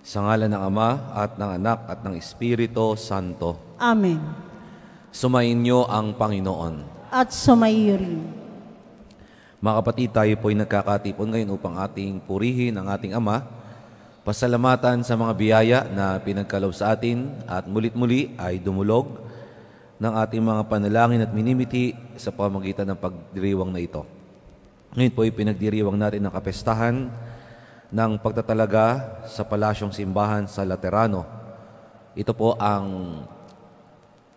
Sa ngalan ng Ama at ng Anak at ng Espiritu Santo. Amen. Sumainyo ang Panginoon. At sumaiyo rin. Mga kapatid, tayo po'y nagkakatipon ngayon upang ating purihin ang ating Ama, pasalamatan sa mga biyaya na pinagkaloob sa atin at mulit-muli ay dumulog ng ating mga panalangin at minimiti sa pamamagitan ng pagdiriwang na ito. Ngayon po'y pinagdiriwang natin ang kapestahan ng pagtatalaga sa Palasyong Simbahan sa Laterano. Ito po ang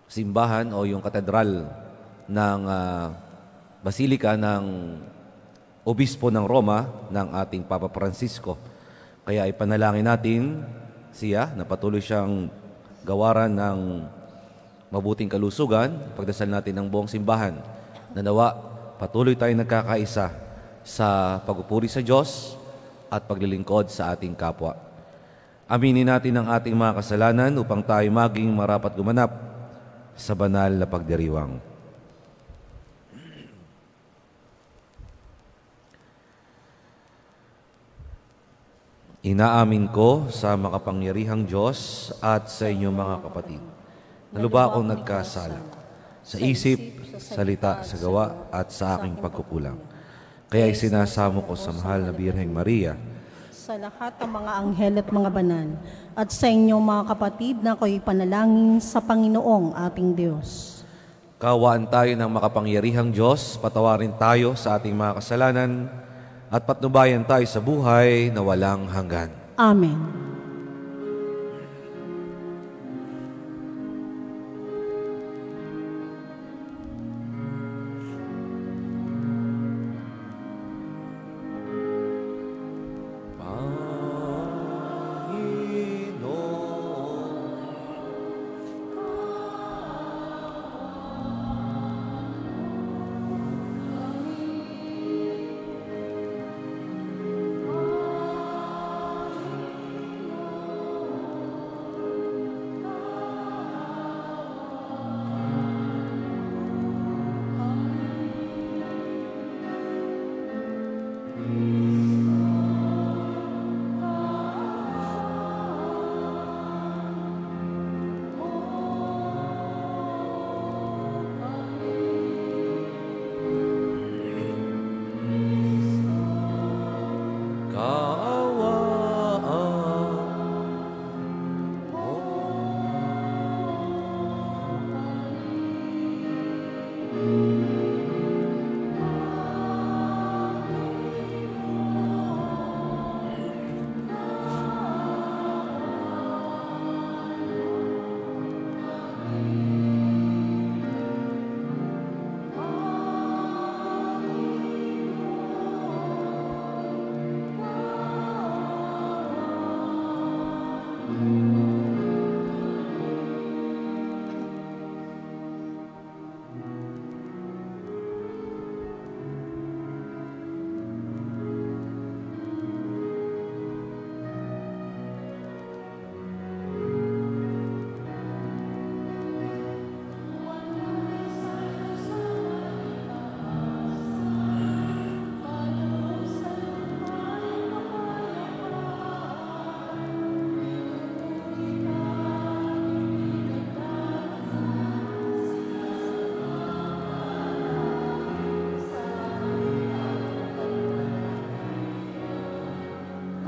simbahan o yung katedral ng Basilika ng Obispo ng Roma ng ating Papa Francisco. Kaya ipanalangin natin siya na patuloy siyang gawaran ng mabuting kalusugan. Pagdasal natin ng buong simbahan na nawa patuloy tayong nagkakaisa sa pagpupuri sa Diyos at paglilingkod sa ating kapwa. Aminin natin ang ating mga kasalanan upang tayo maging marapat gumanap sa banal na pagdiriwang. Inaamin ko sa makapangyarihang Diyos at sa inyong mga kapatid na lubha akong nagkasala sa isip, salita, sa gawa at sa aking pagkukulang. Kaya isinasamo ko sa mahal na Birheng Maria, sa lahat ng mga anghel at mga banal, at sa inyong mga kapatid na ako'y panalangin sa Panginoong ating Diyos. Kawaan tayo ng makapangyarihang Diyos, patawarin tayo sa ating mga kasalanan, at patnubayan tayo sa buhay na walang hanggan. Amen.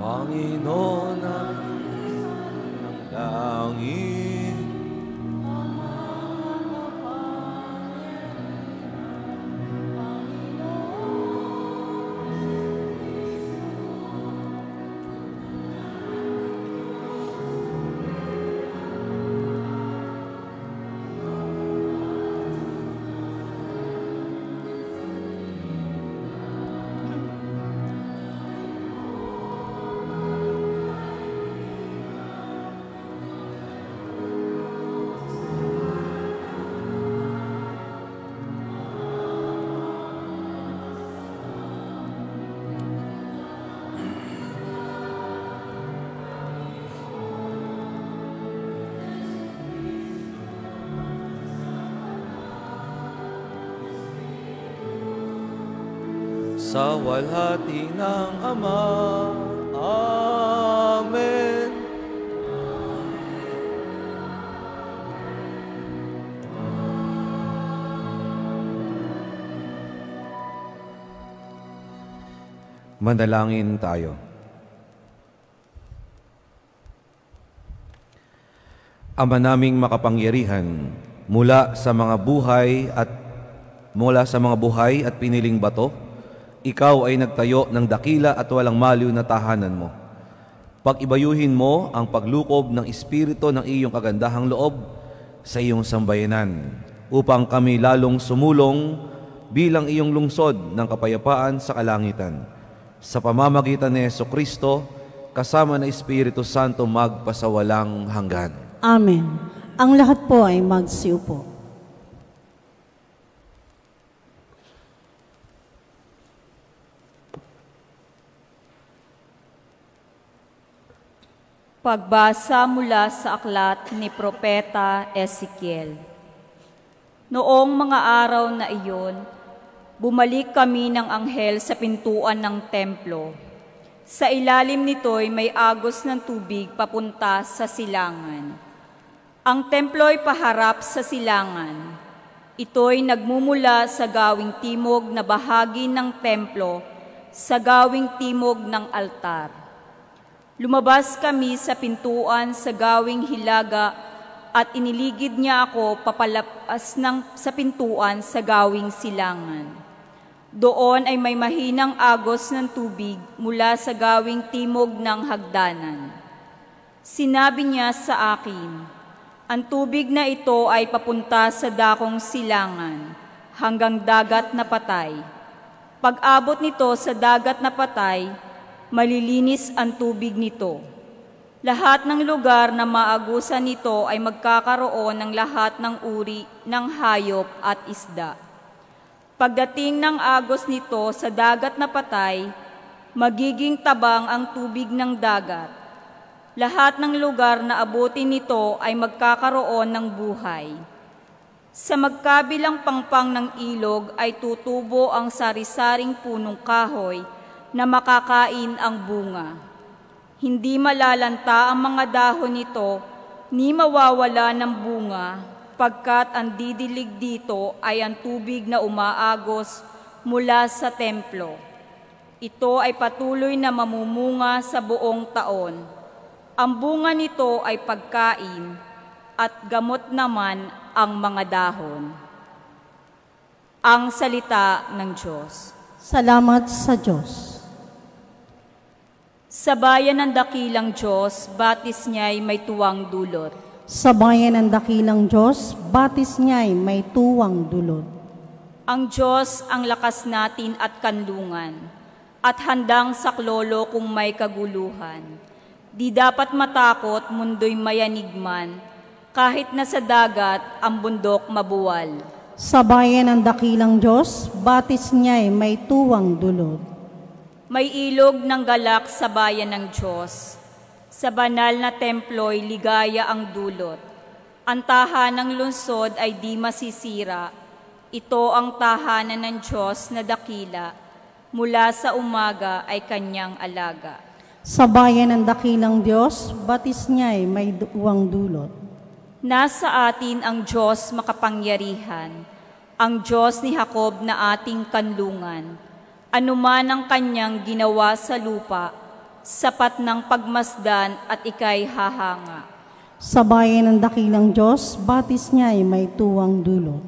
Panginoon ng langit, sa walhati ng Ama. Amen. Manalangin tayo. Ama naming makapangyarihan, mula sa mga buhay at piniling bato, ikaw ay nagtayo ng dakila at walang maliw na tahanan mo. Pag-ibayuhin mo ang paglukob ng espiritu ng iyong kagandahang loob sa iyong sambayanan, upang kami lalong sumulong bilang iyong lungsod ng kapayapaan sa kalangitan. Sa pamamagitan ni Jesucristo, kasama ng Espiritu Santo magpasawalang hanggan. Amen. Ang lahat po ay magsiupo. Pagbasa mula sa aklat ni Propeta Ezekiel. Noong mga araw na iyon, bumalik kami ng anghel sa pintuan ng templo. Sa ilalim nito'y may agos ng tubig papunta sa silangan. Ang templo'y paharap sa silangan. Ito'y nagmumula sa gawing timog na bahagi ng templo sa gawing timog ng altar. Lumabas kami sa pintuan sa gawing hilaga at iniligid niya ako papalapas sa pintuan sa gawing silangan. Doon ay may mahinang agos ng tubig mula sa gawing timog ng hagdanan. Sinabi niya sa akin, ang tubig na ito ay papunta sa dakong silangan hanggang dagat na patay. Pag-abot nito sa dagat na patay, malilinis ang tubig nito. Lahat ng lugar na maagusan nito ay magkakaroon ng lahat ng uri ng hayop at isda. Pagdating ng agos nito sa dagat na patay, magiging tabang ang tubig ng dagat. Lahat ng lugar na abutin nito ay magkakaroon ng buhay. Sa magkabilang pangpang ng ilog ay tutubo ang sari-saring punong kahoy na makakain ang bunga. Hindi malalanta ang mga dahon nito, ni mawawala ng bunga, pagkat ang didilig dito ay ang tubig na umaagos mula sa templo. Ito ay patuloy na mamumunga sa buong taon. Ang bunga nito ay pagkain at gamot naman ang mga dahon. Ang salita ng Diyos. Salamat sa Diyos. Sa bayan ng dakilang Diyos, batis niya'y may tuwang dulot. Sa bayan ng dakilang Diyos, batis niya'y may tuwang dulot. Ang Diyos ang lakas natin at kanlungan, at handang saklolo kung may kaguluhan. Di dapat matakot, mundo'y mayanigman, kahit na sa dagat ang bundok mabuwal. Sa bayan ng dakilang Diyos, batis niya'y may tuwang dulot. May ilog ng galak sa bayan ng Diyos. Sa banal na templo'y ligaya ang dulot. Ang tahanang lungsod ay di masisira. Ito ang tahanan ng Diyos na dakila. Mula sa umaga ay kanyang alaga. Sa bayan ng dakilang Diyos, batis niya'y may tuwang dulot. Nasa atin ang Diyos makapangyarihan, ang Diyos ni Jacob na ating kanlungan. Anuman ang kanyang ginawa sa lupa, sapat ng pagmasdan at ika'y hahanga. Sa bayan ng dakilang Diyos, batis niya'y may tuwang dulot.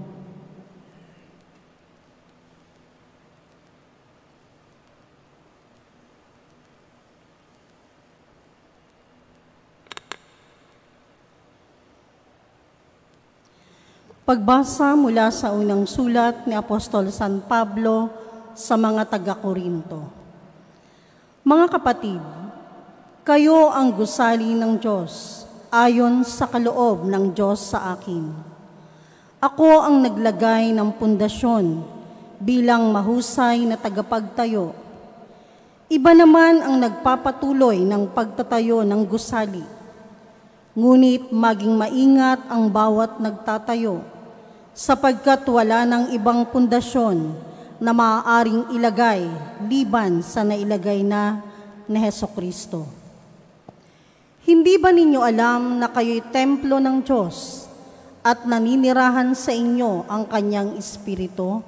Pagbasa mula sa unang sulat ni Apostol San Pablo sa mga taga-Korinto. Mga kapatid, kayo ang gusali ng Diyos ayon sa kaloob ng Diyos sa akin. Ako ang naglagay ng pundasyon bilang mahusay na tagapagtayo. Iba naman ang nagpapatuloy ng pagtatayo ng gusali. Ngunit maging maingat ang bawat nagtatayo, sapagkat wala ng ibang pundasyon na maaaring ilagay liban sa nailagay na ni Hesukristo. Hindi ba ninyo alam na kayo'y templo ng Diyos at naninirahan sa inyo ang kanyang Espiritu?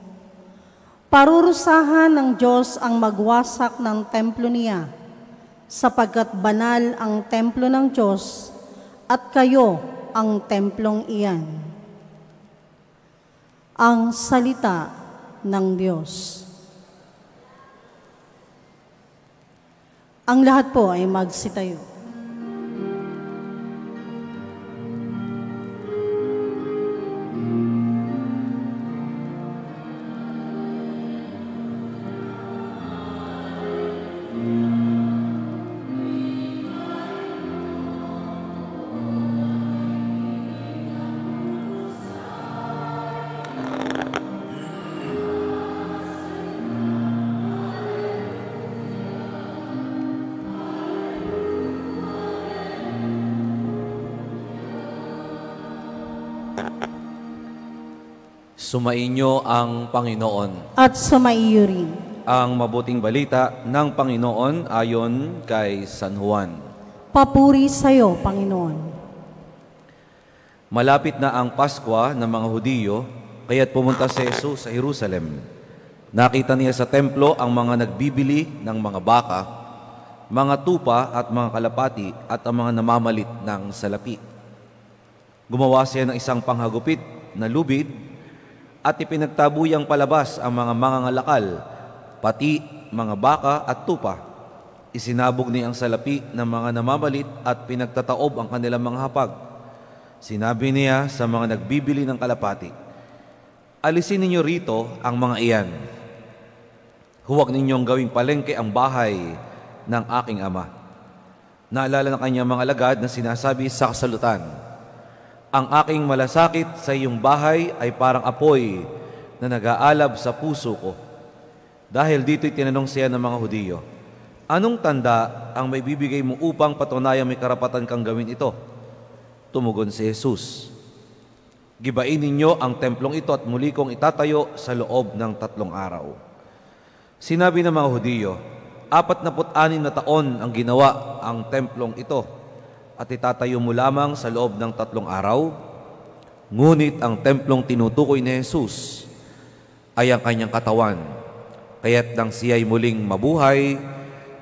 Parurusahan ng Diyos ang magwasak ng templo niya, sapagkat banal ang templo ng Diyos at kayo ang templong iyan. Ang salita ng Diyos. Ang lahat po ay magsitayo. Sumainyo ang Panginoon. At sumaiyo rin. Ang mabuting balita ng Panginoon ayon kay San Juan. Papuri sa iyo, Panginoon. Malapit na ang Paskwa ng mga Hudiyo, kaya't pumunta si Jesus sa Jerusalem. Nakita niya sa templo ang mga nagbibili ng mga baka, mga tupa at mga kalapati at ang mga namamalit ng salapi. Gumawa siya ng isang panghagupit na lubid at ipinagtabuyang palabas ang mga mangangalakal, pati mga baka at tupa. Isinabog niya ang salapi ng mga namamalit at pinagtataob ang kanilang mga hapag. Sinabi niya sa mga nagbibili ng kalapati, alisin ninyo rito ang mga iyan. Huwag ninyong gawing palengke ang bahay ng aking ama. Naalala ng kanyang mga alagad na sinasabi sa kasalutan, ang aking malasakit sa iyong bahay ay parang apoy na nag-aalab sa puso ko. Dahil dito'y tinanong siya ng mga Hudiyo, anong tanda ang may bibigay mo upang patunayang may karapatan kang gawin ito? Tumugon si Jesus, gibain ninyo ang templong ito at muli kong itatayo sa loob ng 3 araw. Sinabi ng mga Hudiyo, 46 na taon ang ginawa ang templong ito at itatayo mo lamang sa loob ng 3 araw. Ngunit ang templong tinutukoy ni Jesus ay ang kanyang katawan. Kaya't nang siya'y muling mabuhay,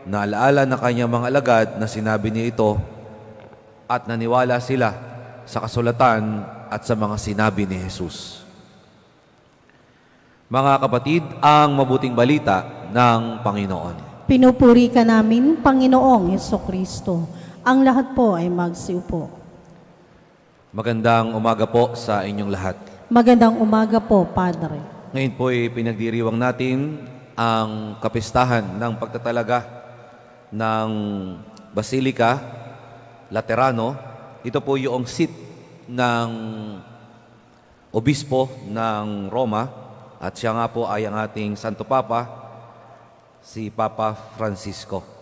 naalaala na kanyang mga alagad na sinabi niya ito at naniwala sila sa kasulatan at sa mga sinabi ni Jesus. Mga kapatid, ang mabuting balita ng Panginoon. Pinupuri ka namin, Panginoong Hesukristo. Ang lahat po ay magsiupo. Magandang umaga po sa inyong lahat. Magandang umaga po, Padre. Ngayon po ay pinagdiriwang natin ang kapistahan ng pagtatalaga ng Basilica Laterano. Ito po yung seat ng Obispo ng Roma at siya nga po ay ang ating Santo Papa, si Papa Francisco.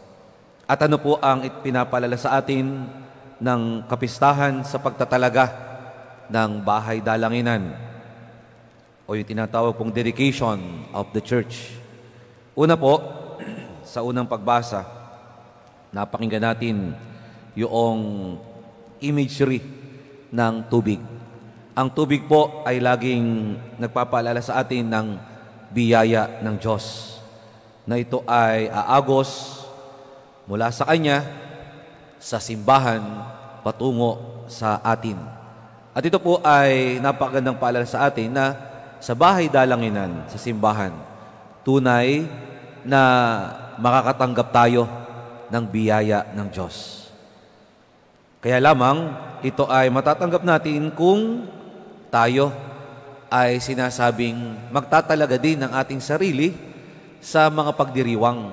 At ano po ang pinapalala sa atin ng kapistahan sa pagtatalaga ng bahay dalanginan o yung tinatawag pong dedication of the church. Una po, sa unang pagbasa, napakinggan natin yung imagery ng tubig. Ang tubig po ay laging nagpapaalala sa atin ng biyaya ng Diyos, na ito ay aagos mula sa Kanya sa simbahan patungo sa atin. At ito po ay napakagandang paalala sa atin na sa bahay dalanginan, sa simbahan, tunay na makakatanggap tayo ng biyaya ng Diyos. Kaya lamang, ito ay matatanggap natin kung tayo ay sinasabing magtatalaga din ng ating sarili sa mga pagdiriwang,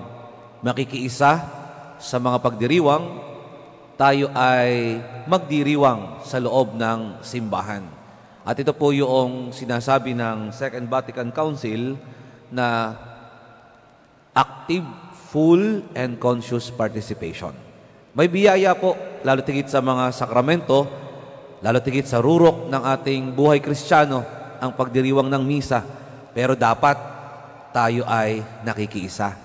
makikiisa sa mga pagdiriwang, tayo ay magdiriwang sa loob ng simbahan. At ito po yung sinasabi ng Second Vatican Council na active, full, and conscious participation. May biyaya po, lalo tigit sa mga sakramento, lalo tigit sa rurok ng ating buhay Kristiyano, ang pagdiriwang ng misa. Pero dapat tayo ay nakikiisa.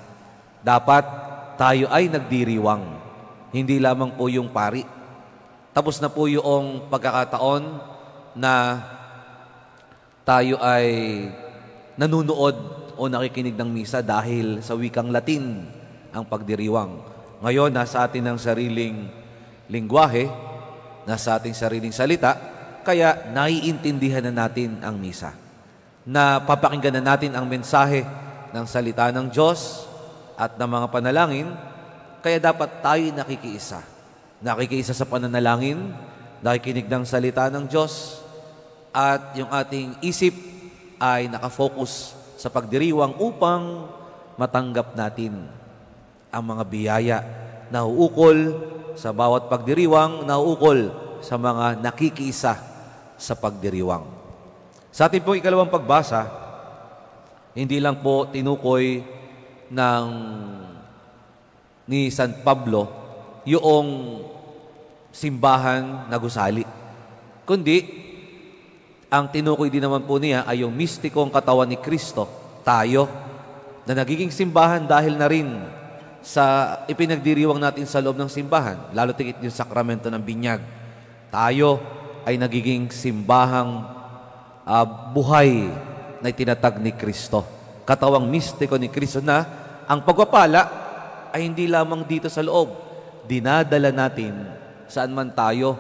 Dapat tayo ay nagdiriwang. Hindi lamang po yung pari. Tapos na po yung pagkakataon na tayo ay nanunood o nakikinig ng misa dahil sa wikang Latin ang pagdiriwang. Ngayon, nasa atin ang sariling lingwahe, nasa ating sariling salita, kaya naiintindihan na natin ang misa. Napapakinggan na natin ang mensahe ng salita ng Diyos at ng mga panalangin, kaya dapat tayo nakikiisa. Nakikiisa sa pananalangin, nakikinig ng salita ng Diyos, at yung ating isip ay nakafocus sa pagdiriwang upang matanggap natin ang mga biyaya na uukol sa bawat pagdiriwang, na uukol sa mga nakikiisa sa pagdiriwang. Sa ating pong ikalawang pagbasa, hindi lang po tinukoy ni San Pablo yung simbahan na gusali, kundi ang tinukoy din naman po niya ay yung mistikong katawan ni Kristo, tayo, na nagiging simbahan dahil na rin sa ipinagdiriwang natin sa loob ng simbahan, lalo tigit yung sakramento ng binyag. Tayo ay nagiging simbahang buhay na itinatag ni Kristo, katawang mistiko ni Kristo, na ang pagpapala ay hindi lamang dito sa loob, dinadala natin saan man tayo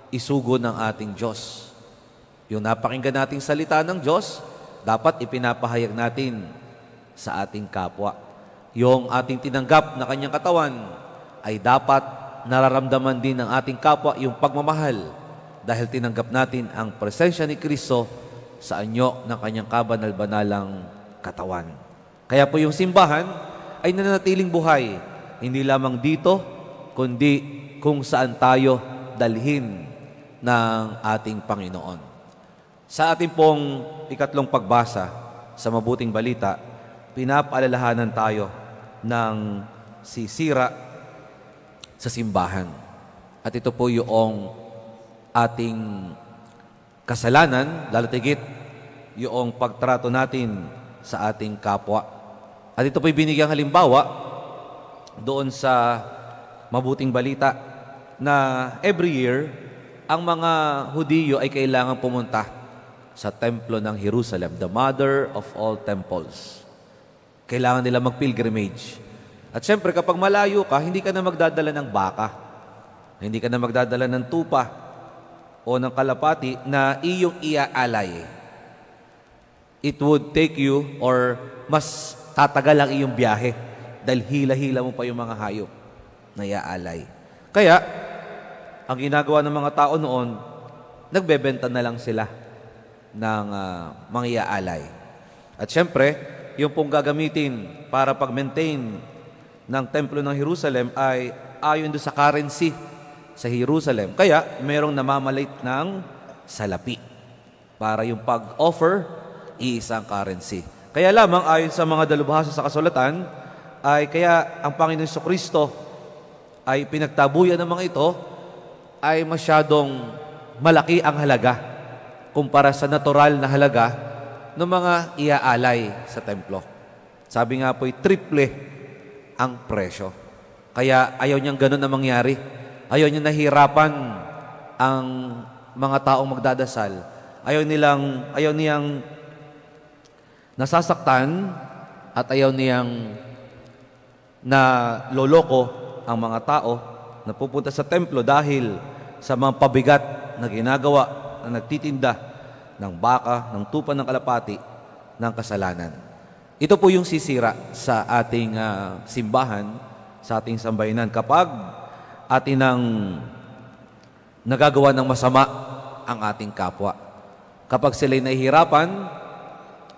isugo ng ating Diyos. Yung napakinggan nating salita ng Diyos, dapat ipinapahayag natin sa ating kapwa. Yung ating tinanggap na kanyang katawan ay dapat nararamdaman din ng ating kapwa yung pagmamahal dahil tinanggap natin ang presensya ni Kristo sa anyo ng kanyang kabanal-banalang katawan. Kaya po yung simbahan ay nananatiling buhay, hindi lamang dito, kundi kung saan tayo dalhin ng ating Panginoon. Sa ating pong ikatlong pagbasa sa Mabuting Balita, pinapaalalahanan tayo ng sisira sa simbahan. At ito po yung ating kasalanan, lalo tigit yung pagtrato natin sa ating kapwa. At ito po'y binigyang halimbawa doon sa Mabuting Balita na every year, ang mga Hudiyo ay kailangan pumunta sa templo ng Jerusalem, the mother of all temples. Kailangan nila mag-pilgrimage. At syempre, kapag malayo ka, hindi ka na magdadala ng baka, hindi ka na magdadala ng tupa o ng kalapati na iyong iaalay. It would take you, or mas tatagal ang iyong biyahe dahil hila-hila mo pa yung mga hayop na iaalay. Kaya, ang ginagawa ng mga tao noon, nagbebenta na lang sila ng mga iaalay. At syempre, yung pong gagamitin para pag-maintain ng templo ng Jerusalem ay ayon doon sa currency sa Jerusalem. Kaya, merong namamalit ng salapi para yung pag-offer, iisang currency. Kaya lamang, ayon sa mga dalubhasa sa kasulatan, ay kaya ang Panginoon Jesucristo ay pinagtabuyan ng mga ito ay masyadong malaki ang halaga kumpara sa natural na halaga ng mga iaalay sa templo. Sabi nga po'y triple ang presyo. Kaya ayaw niyang ganun na mangyari. Ayaw niyang nahirapan ang mga taong magdadasal. Ayaw niyang nasasaktan at ayaw niyang na loloko ang mga tao na pupunta sa templo dahil sa mga pabigat na ginagawa na nagtitinda ng baka, ng tupa ng kalapati, ng kasalanan. Ito po yung sisira sa ating simbahan, sa ating sambayanan. Kapag atin ang nagagawa ng masama ang ating kapwa. Kapag sila'y nahihirapan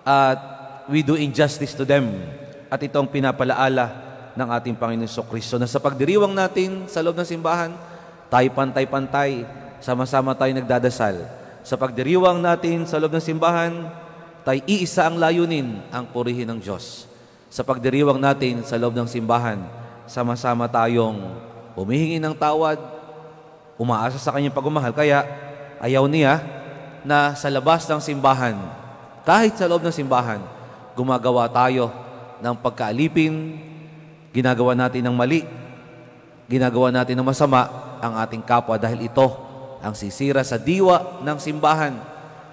at we do injustice to them. At ito ang pinapalaala ng ating Panginoon Jesucristo na sa pagdiriwang natin sa loob ng simbahan, tayo pantay-pantay, sama-sama tayo nagdadasal. Sa pagdiriwang natin sa loob ng simbahan, tayo iisa ang layunin, ang purihin ng Diyos. Sa pagdiriwang natin sa loob ng simbahan, sama-sama tayong humihingi ng tawad, umaasa sa kanyang pagmamahal. Kaya ayaw niya na sa labas ng simbahan, kahit sa loob ng simbahan, gumagawa tayo ng pagkaalipin, ginagawa natin ng mali, ginagawa natin ng masama ang ating kapwa dahil ito ang sisira sa diwa ng simbahan.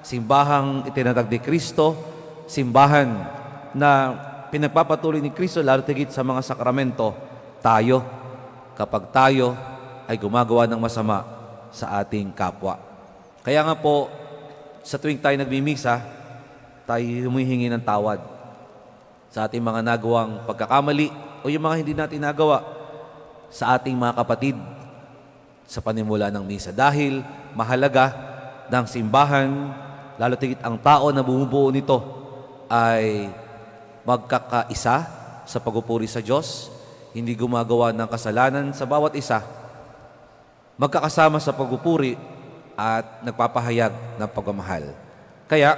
Simbahang itinatag ni Kristo, simbahan na pinagpapatuloy ni Kristo, lalo tigit sa mga sakramento, kapag tayo ay gumagawa ng masama sa ating kapwa. Kaya nga po, sa tuwing tayo nagmimisa, tayo humihingi ng tawad sa ating mga nagawang pagkakamali o yung mga hindi natin nagawa sa ating mga kapatid sa panimula ng misa. Dahil mahalaga ng simbahan, lalo tigit ang tao na bumubuo nito ay magkakaisa sa pagpupuri sa Diyos, hindi gumagawa ng kasalanan sa bawat isa, magkakasama sa pagpupuri at nagpapahayag ng pagmamahal. Kaya,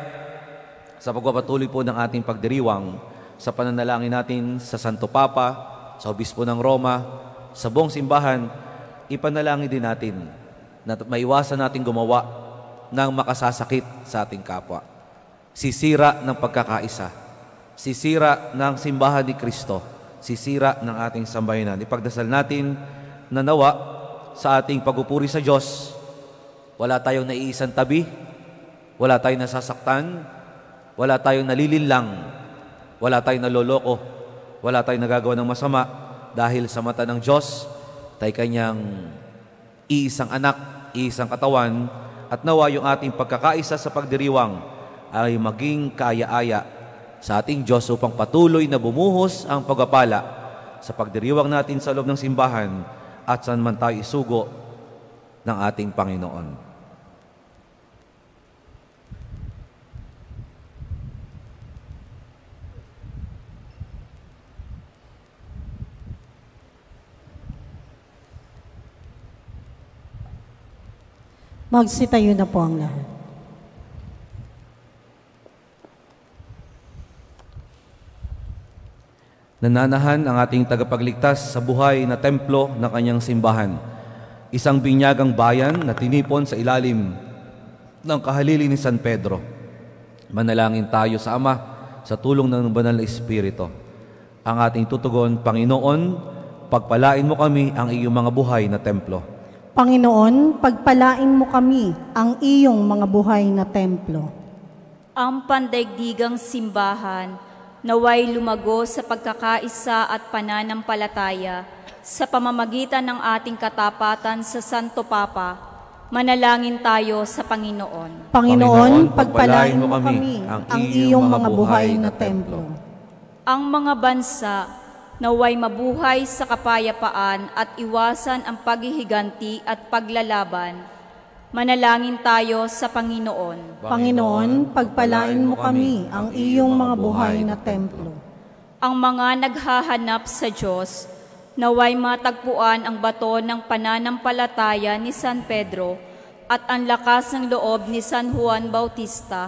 sa pagpapatuloy po ng ating pagdiriwang, sa pananalangin natin sa Santo Papa, sa Obispo ng Roma, sa buong simbahan, ipanalangin din natin na maiwasan natin gumawa ng makasasakit sa ating kapwa. Sisira ng pagkakaisa, sisira ng simbahan ni Kristo, sisira ng ating sambayanan. Ipagdasal natin na nawa sa ating pagpupuri sa Diyos, wala tayong naiisang tabi, wala tayong nasasaktan, wala tayong nalilinlang, wala tayong naloloko, wala tayong nagagawa ng masama, dahil sa mata ng Diyos, tayo kanyang iisang anak, iisang katawan, at nawa yung ating pagkakaisa sa pagdiriwang ay maging kaaya-aya sa ating Diyos upang patuloy na bumuhos ang pagpapala sa pagdiriwang natin sa loob ng simbahan at saan man tayo isugo ng ating Panginoon. Magsitayo na po ang lahat. Nananahan ang ating tagapagligtas sa buhay na templo ng kanyang simbahan. Isang binyagang bayan na tinipon sa ilalim ng kahalili ni San Pedro. Manalangin tayo sa Ama sa tulong ng Banal na Espiritu. Ang ating tutugon, Panginoon, pagpalain mo kami ang iyong mga buhay na templo. Panginoon, pagpalain mo kami ang iyong mga buhay na templo. Ang pandaigdigang simbahan naway lumago sa pagkakaisa at pananampalataya sa pamamagitan ng ating katapatan sa Santo Papa. Manalangin tayo sa Panginoon. Panginoon, pagpalain mo kami ang iyong mga buhay na templo. Ang mga bansa naway mabuhay sa kapayapaan at iwasan ang paghihiganti at paglalaban. Manalangin tayo sa Panginoon. Panginoon, pagpalain mo kami ang iyong mga buhay na templo. Ang mga naghahanap sa Diyos, naway matagpuan ang bato ng pananampalataya ni San Pedro at ang lakas ng loob ni San Juan Bautista.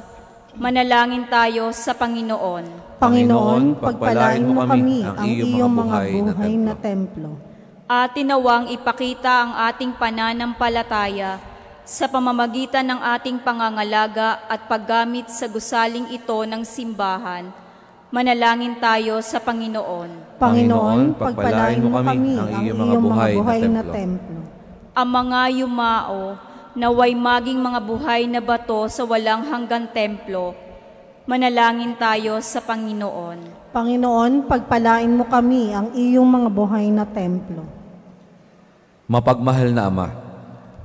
Manalangin tayo sa Panginoon. Panginoon, pagpalain mo kami ang iyong mga buhay na templo. Atin nawang ipakita ang ating pananampalataya sa pamamagitan ng ating pangangalaga at paggamit sa gusaling ito ng simbahan. Manalangin tayo sa Panginoon. Panginoon, pagpalain mo kami ang iyong mga buhay na templo. Ang mga yumao, naway maging mga buhay na bato sa walang hanggang templo. Manalangin tayo sa Panginoon. Panginoon, pagpalain mo kami ang iyong mga buhay na templo. Mapagmahal na Ama,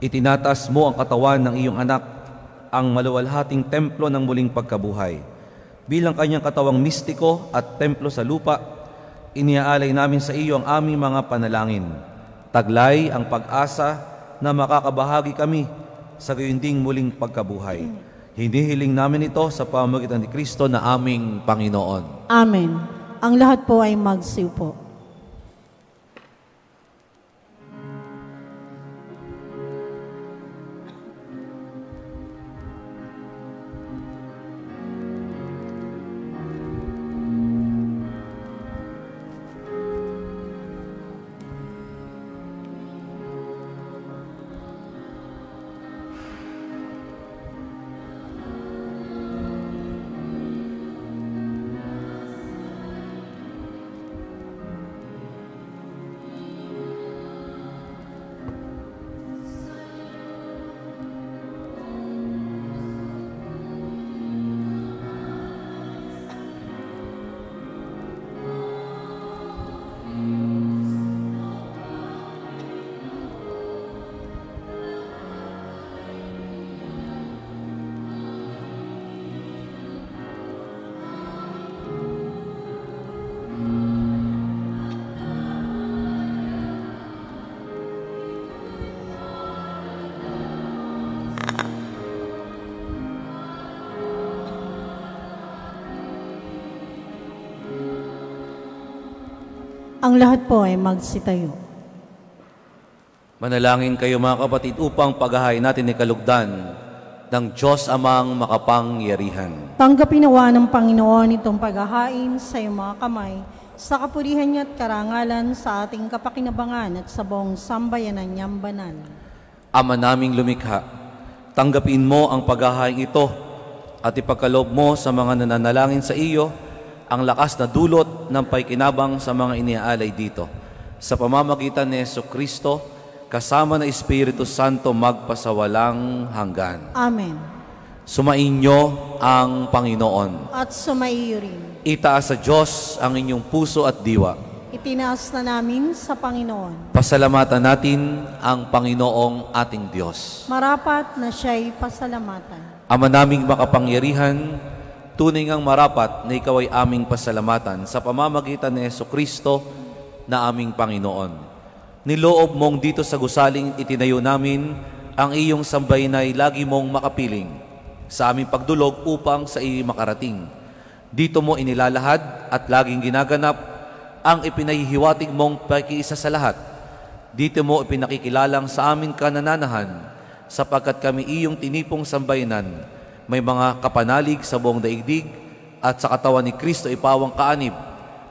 itinatas mo ang katawan ng iyong anak, ang maluwalhating templo ng muling pagkabuhay. Bilang kanyang katawang mistiko at templo sa lupa, iniaalay namin sa iyo ang aming mga panalangin. Taglay ang pag-asa na makakabahagi kami sa gayon ding muling pagkabuhay. Hinihiling namin ito sa pamamagitan ni Kristo na aming Panginoon. Amen. Ang lahat po ay magsiupo. Ang lahat po ay magsitayo. Manalangin kayo mga kapatid upang paghahain natin ni kalugdan ng Diyos Amang makapangyarihan. Tanggapin nawa ng Panginoon itong paghahain sa iyong mga kamay, sa kapurihan niya at karangalan sa ating kapakinabangan at sa buong sambayanan niyang banal. Ama naming lumikha, tanggapin mo ang paghahain ito at ipagkaloob mo sa mga nananalangin sa iyo ang lakas na dulot ng paikinabang sa mga iniaalay dito. Sa pamamagitan ni Jesucristo, kasama ng Espiritu Santo magpasawalang hanggan. Amen. Sumainyo ang Panginoon. At sumaiyo rin. Itaas sa Diyos ang inyong puso at diwa. Itinaas na namin sa Panginoon. Pasalamatan natin ang Panginoong ating Diyos. Marapat na siya'y pasalamatan. Ama naming makapangyarihan, tunay ngang marapat na ikaw ay aming pasalamatan sa pamamagitan ni Jesucristo na aming Panginoon. Niloob mong dito sa gusaling itinayo namin ang iyong sambahinay lagi mong makapiling sa aming pagdulog upang sa iyo makarating. Dito mo inilalahad at laging ginaganap ang ipinahihiwatig mong pakiisa sa lahat. Dito mo ipinakikilalang sa aming kanananahan sapagkat kami iyong tinipong sambayanan, may mga kapanalig sa buong daigdig at sa katawan ni Kristo ipawang kaanib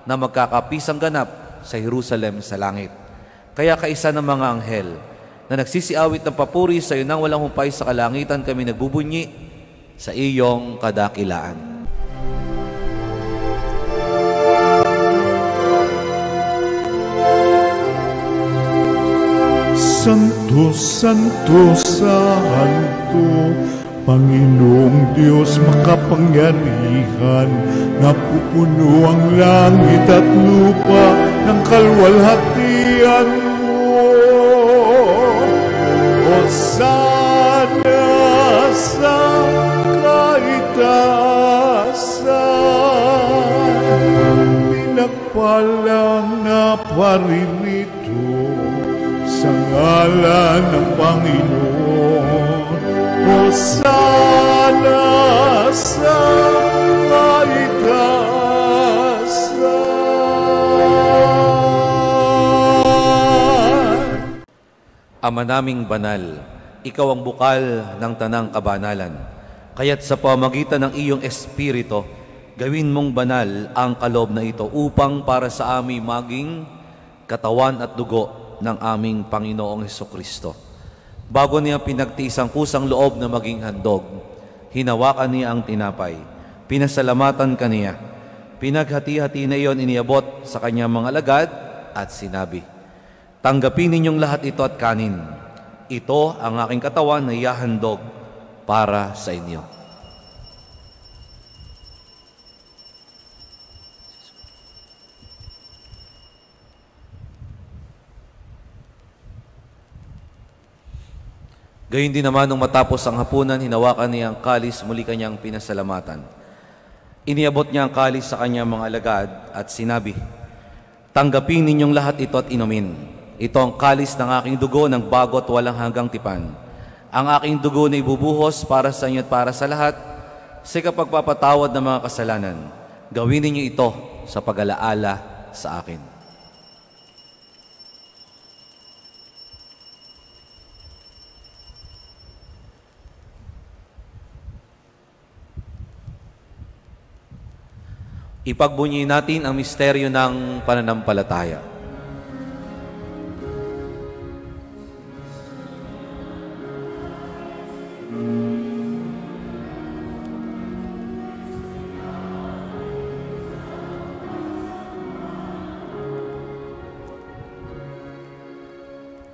na magkakapisang ganap sa Jerusalem sa langit. Kaya kaisa ng mga anghel na nagsisiawit ng papuri sa iyo nang walang humpay sa kalangitan kami nagbubunyi sa iyong kadakilaan. Santo, Santo, Santo, Panginoong Diyos makapangyarihan, napupuno ang langit at lupa ng kalwalhatian mo. Hosana sa kaitaasan, pinagpalang na paririto sa ngalan ng Panginoon. Hosana sa kaitaasan. Ama naming banal, ikaw ang bukal ng tanang kabanalan. Kaya't sa pamagitan ng iyong Espiritu, gawin mong banal ang kaloob na ito upang para sa amin maging katawan at dugo ng aming Panginoong Hesukristo. Bago niya pinagtiis ang kusang loob na maging handog, hinawakan niya ang tinapay, pinasalamatan kaniya, pinaghati-hati na iyon iniabot sa kanyang mga alagad at sinabi, "Tanggapin ninyong lahat ito at kanin. Ito ang aking katawan na ihahandog para sa inyo." Gayon din naman nung matapos ang hapunan, hinawakan niya ang kalis, muli kanyang pinasalamatan. Iniabot niya ang kalis sa kanyang mga alagad at sinabi, "Tanggapin ninyong lahat ito at inumin. Ito ang kalis ng aking dugo ng bago at walang hanggang tipan. Ang aking dugo na ibubuhos para sa inyo at para sa lahat sa kapagpapatawad ng mga kasalanan. Gawin ninyo ito sa pag-alaala sa akin." Ipagbunyi natin ang misteryo ng pananampalataya.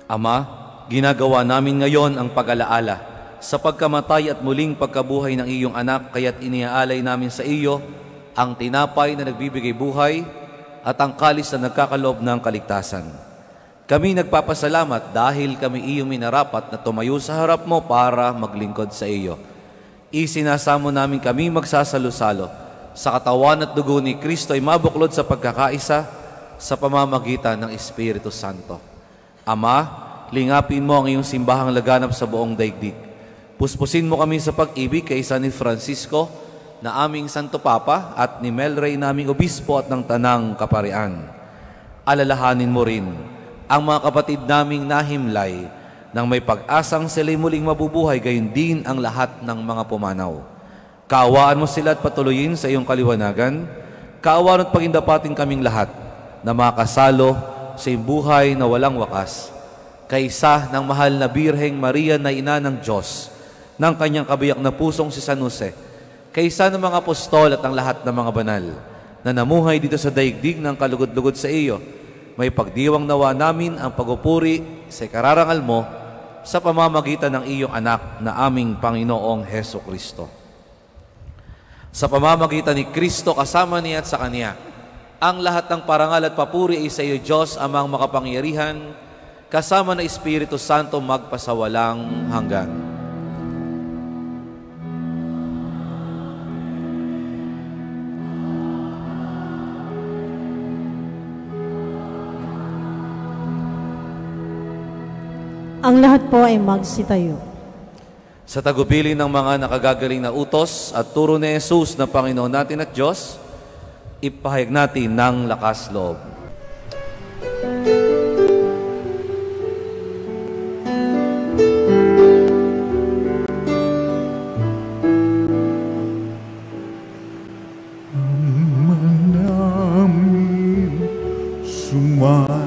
Ama, ginagawa namin ngayon ang pag-alaala sa pagkamatay at muling pagkabuhay ng iyong anak, kaya't iniaalay namin sa iyo ang tinapay na nagbibigay buhay at ang kalis na nagkakaloob ng kaligtasan. Kami nagpapasalamat dahil kami iyong minarapat na tumayo sa harap mo para maglingkod sa iyo. Isinasamo namin kami magsasalo-salo sa katawan at dugo ni Kristo ay mabuklod sa pagkakaisa sa pamamagitan ng Espiritu Santo. Ama, lingapin mo ang iyong simbahang laganap sa buong daigdig. Puspusin mo kami sa pag-ibig kay San Francisco na aming Santo Papa at ni Melray naming Obispo at ng Tanang Kaparian. alalahanin mo rin ang mga kapatid naming nahimlay nang may pag-asang sila'y muling mabubuhay, gayon din ang lahat ng mga pumanaw. Kaawaan mo sila at patuloyin sa iyong kaliwanagan. Kaawaan at pagindapatin kaming lahat na makasalo sa iyong buhay na walang wakas. Kaisa ng mahal na Birheng Maria na ina ng Diyos, ng kanyang kabiyak na pusong si San Jose, kaisa ng mga apostol at ang lahat ng mga banal na namuhay dito sa daigdig ng kalugod-lugod sa iyo, may pagdiwang nawa namin ang pagupuri sa kararangal mo sa pamamagitan ng iyong anak na aming Panginoong Heso Kristo. Sa pamamagitan ni Kristo kasama niya at sa Kanya, ang lahat ng parangal at papuri ay sa iyo, Diyos, amang makapangyarihan, kasama na Espiritu Santo magpasawalang hanggan. Ang lahat po ay magsitayo. Sa tagubilin ng mga nakagagaling na utos at turo ni Jesus na Panginoon natin at Diyos, ipahayag natin ng lakas loob.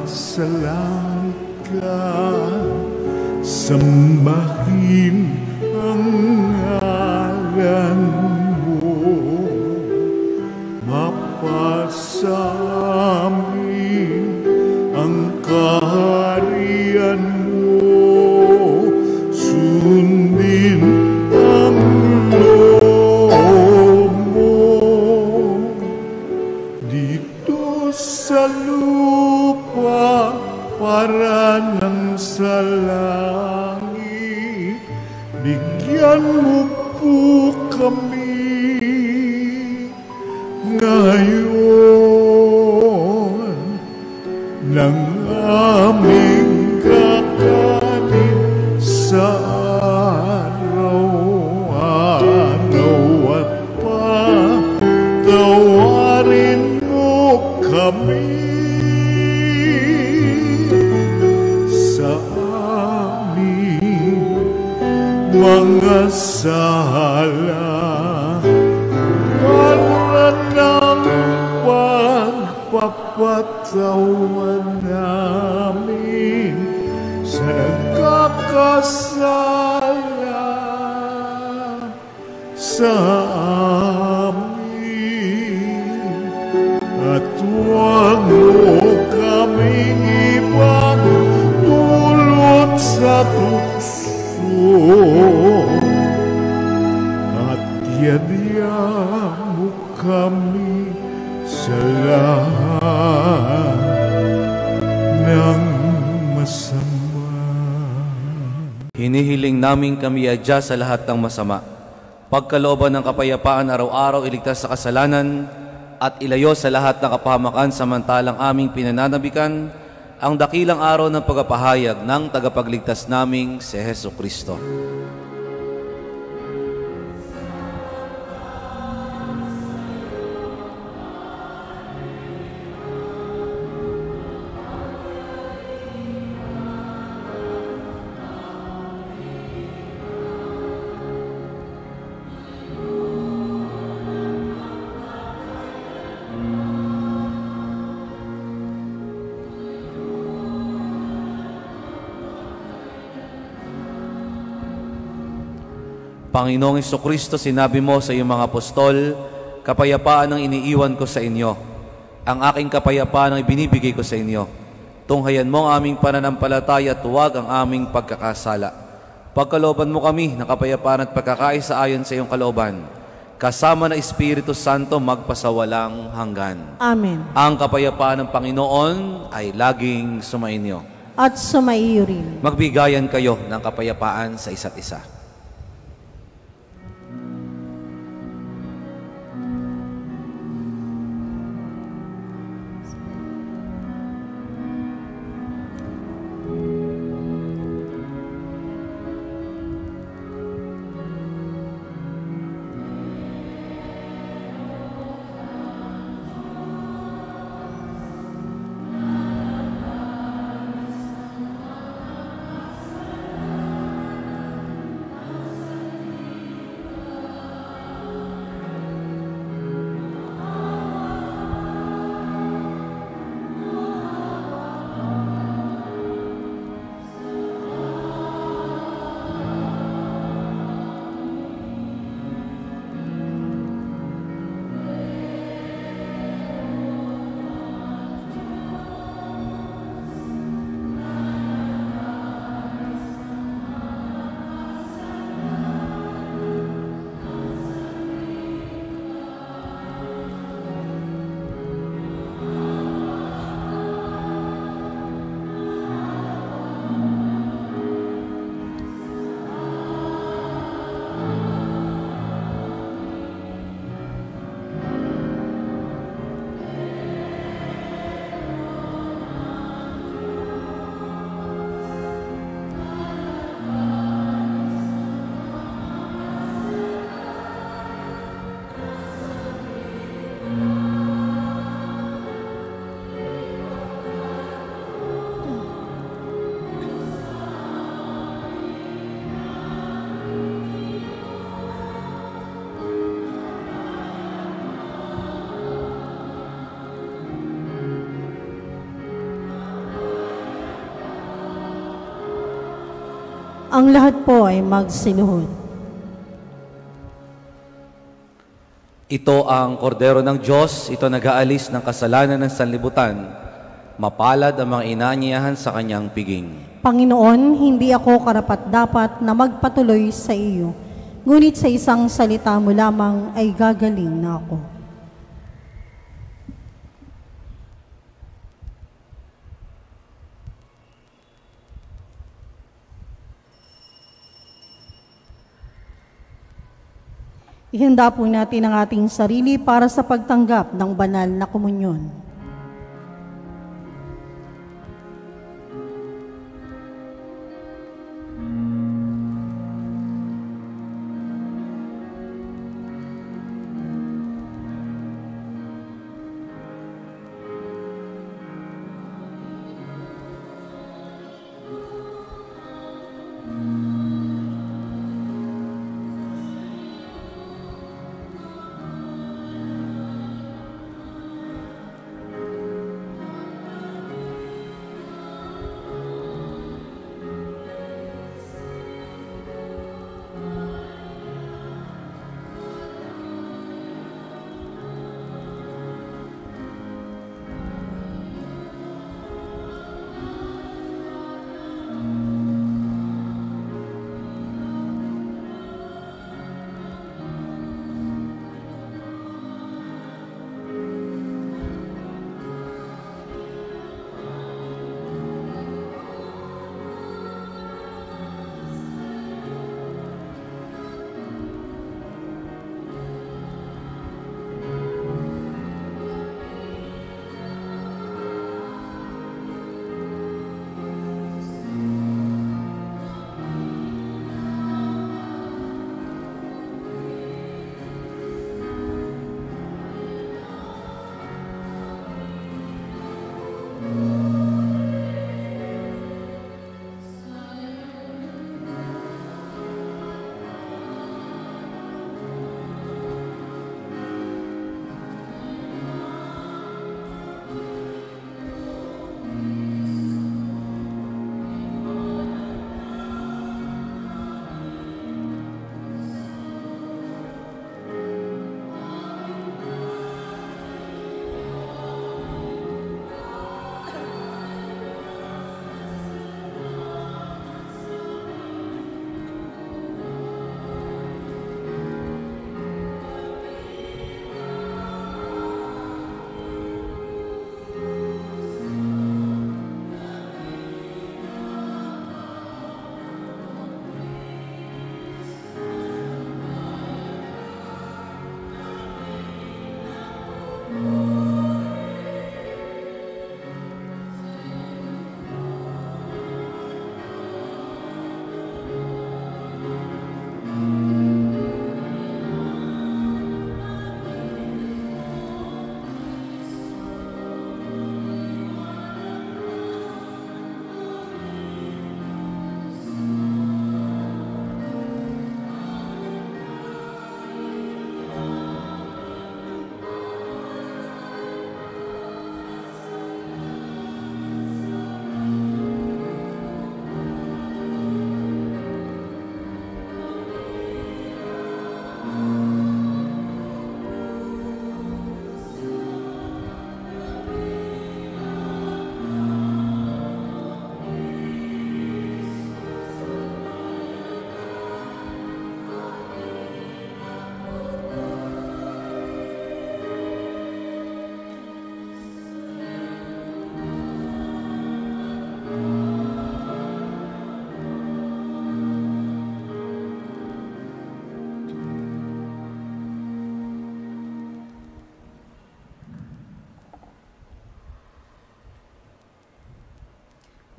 Sumasalang ka, sambahin ang ngalan mo, mapasamin ang kaharian mo, sundin ang loob mo dito sa lupa para nang sa langit. Bigyan mo po kami ngayon ng aming kakanin sa araw-araw, at patawarin mo kami sa aming mga sala, para ng pagpapatawan namin sa nagkakasala sa amin, at huwag mo kaming ibang dulot sa tukso, at yadya mo kami sa lahat ng masama. Hinihiling namin kami adya sa lahat ng masama. Pagkalooban ng kapayapaan araw-araw, iligtas sa kasalanan at ilayo sa lahat ng kapahamakan, samantalang aming pinananabikan ang dakilang araw ng pagpapahayag ng tagapagligtas naming si Heso Kristo. Panginoong Jesucristo, sinabi mo sa iyong mga apostol, kapayapaan ang iniiwan ko sa inyo. Ang aking kapayapaan ang ibinibigay ko sa inyo. Tunghayan mo ang aming pananampalataya at huwag ang aming pagkakasala. Pagkalooban mo kami ng kapayapaan at pagkakaisa ayon sa iyong kalooban, kasama na Espiritu Santo magpasawalang hanggan. Amen. Ang kapayapaan ng Panginoon ay laging sumainyo. At sumaiyo rin. Magbigayan kayo ng kapayapaan sa isa't isa. Ang lahat po ay magsiluhod. Ito ang kordero ng Diyos, ito nag-aalis ng kasalanan ng sanlibutan. Mapalad ang mga inanyayahan sa kanyang piging. Panginoon, hindi ako karapat-dapat na magpatuloy sa iyo, ngunit sa isang salita mo lamang ay gagaling na ako. Ihanda po natin ang ating sarili para sa pagtanggap ng banal na komunyon.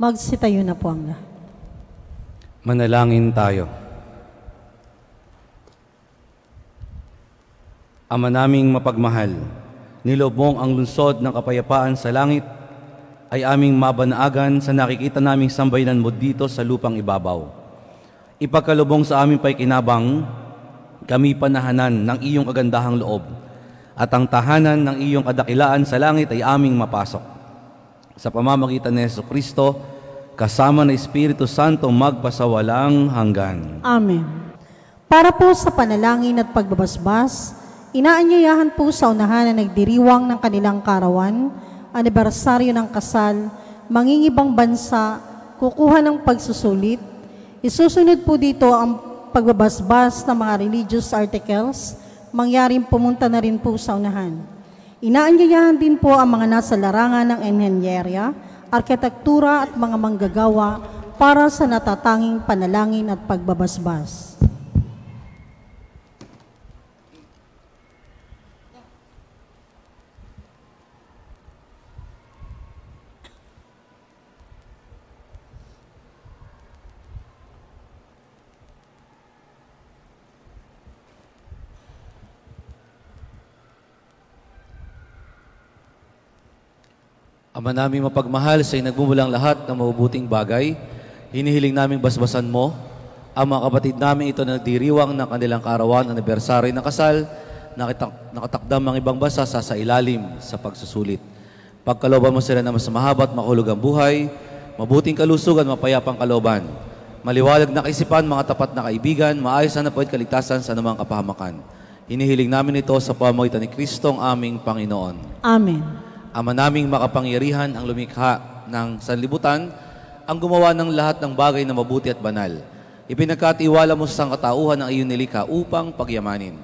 Magsitayo na po ang lahat. Manalangin tayo. Ama naming mapagmahal, niloob mong ang lungsod ng kapayapaan sa langit ay aming mabanaagan sa nakikita naming sambayanan mo dito sa lupang ibabaw. Ipagkalubong sa aming paikinabang, kami panahanan ng iyong kagandahang loob at ang tahanan ng iyong kadakilaan sa langit ay aming mapasok. Sa pamamagitan ni Jesucristo kasama ng Espiritu Santo magpasawalang hanggan. Amen. Para po sa panalangin at pagbabasbas, inaanyayahan po sa unahan na nagdiriwang ng kanilang karawan, anibersaryo ng kasal, mangingibang bansa, kukuha ng pagsusulit. Isusunod po dito ang pagbabasbas ng mga religious articles, mangyaring pumunta na rin po sa unahan. Inaanyayahan din po ang mga nasa larangan ng enhenyerya, arkitektura at mga manggagawa para sa natatanging panalangin at pagbabasbas. Ama namin mapagmahal sa nagmumulang lahat ng mabubuting bagay, hinihiling naming basbasan mo ang mga kapatid namin ito na nagdiriwang ng kanilang kaarawan, anibersaryo ng kasal, nakatakdam ang ibang bansa sa ilalim sa pagsusulit. Pagkalooban mo sila na mas mahaba at makulog ang buhay, mabuting kalusugan, mapayapang kalooban, maliwalag na kaisipan, mga tapat na kaibigan, maayos na napuwid kaligtasan sa anumang kapahamakan. Hinihiling namin ito sa pamamagitan ni Kristo ang aming Panginoon. Amen. Ama naming makapangyarihan ang lumikha ng sanlibutan, ang gumawa ng lahat ng bagay na mabuti at banal. Ipinagkatiwala mo sa sangkatauhan ang iyong nilikha upang pagyamanin.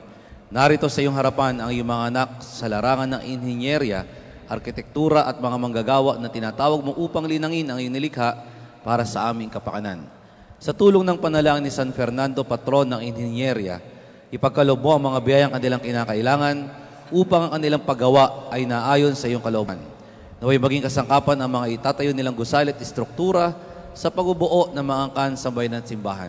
Narito sa iyong harapan ang iyong mga anak sa larangan ng inhinyerya, arkitektura at mga manggagawa na tinatawag mo upang linangin ang iyong nilikha para sa aming kapakanan. Sa tulong ng panalangin ni San Fernando, patron ng inhinyerya, ipagkaloob mo ang mga biyayang kanilang kinakailangan upang ang kanilang paggawa ay naayon sa iyong kalooban. Naway maging kasangkapan ang mga itatayo nilang gusali at istruktura sa pagbubuo ng mga angkan sa bayan at simbahan.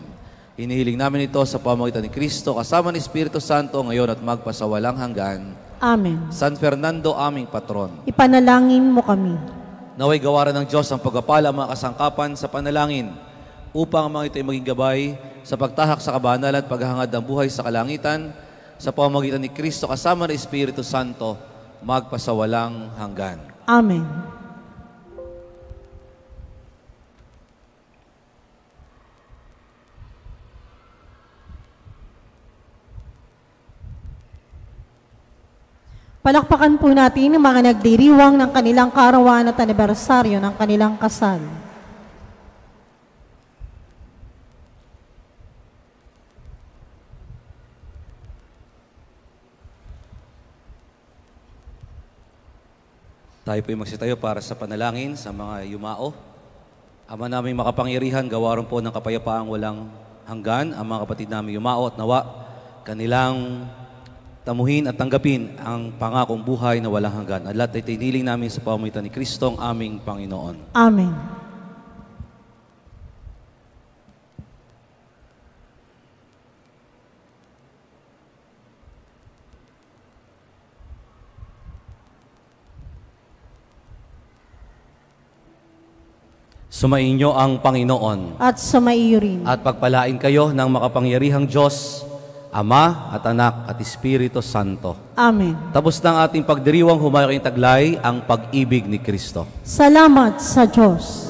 Hinihiling namin ito sa pamamagitan ni Kristo kasama ni Espiritu Santo ngayon at magpasawalang hanggan. Amen. San Fernando, aming patron. Ipanalangin mo kami. Naway gawaran ng Diyos ang pagpapala mga kasangkapan sa panalangin upang ang mga ito ay maging gabay sa pagtahak sa kabanalan at paghahangad ng buhay sa kalangitan sa pamamagitan ni Kristo kasama ng Espiritu Santo magpasawalang hanggan. Amen. Palakpakan po natin ang mga nagdiriwang ng kanilang kaarawan at anibersaryo ng kanilang kasal. Tayo po'y magsitayo para sa panalangin sa mga yumao. Ama naming makapangyarihan, gawaron po ng kapayapaang walang hanggan ang mga kapatid namin yumao at nawa kanilang tamuhin at tanggapin ang pangakong buhay na walang hanggan. At lahat ay tiniling namin sa pamamagitan ni Kristo ang aming Panginoon. Amen. Sumainyo ang Panginoon At sumaiyo rin. at pagpalain kayo ng makapangyarihang Diyos, Ama at Anak at Espiritu Santo. Amen. Tapos ng ating pagdiriwang, humayo kayong taglay ang pag-ibig ni Kristo. Salamat sa Diyos.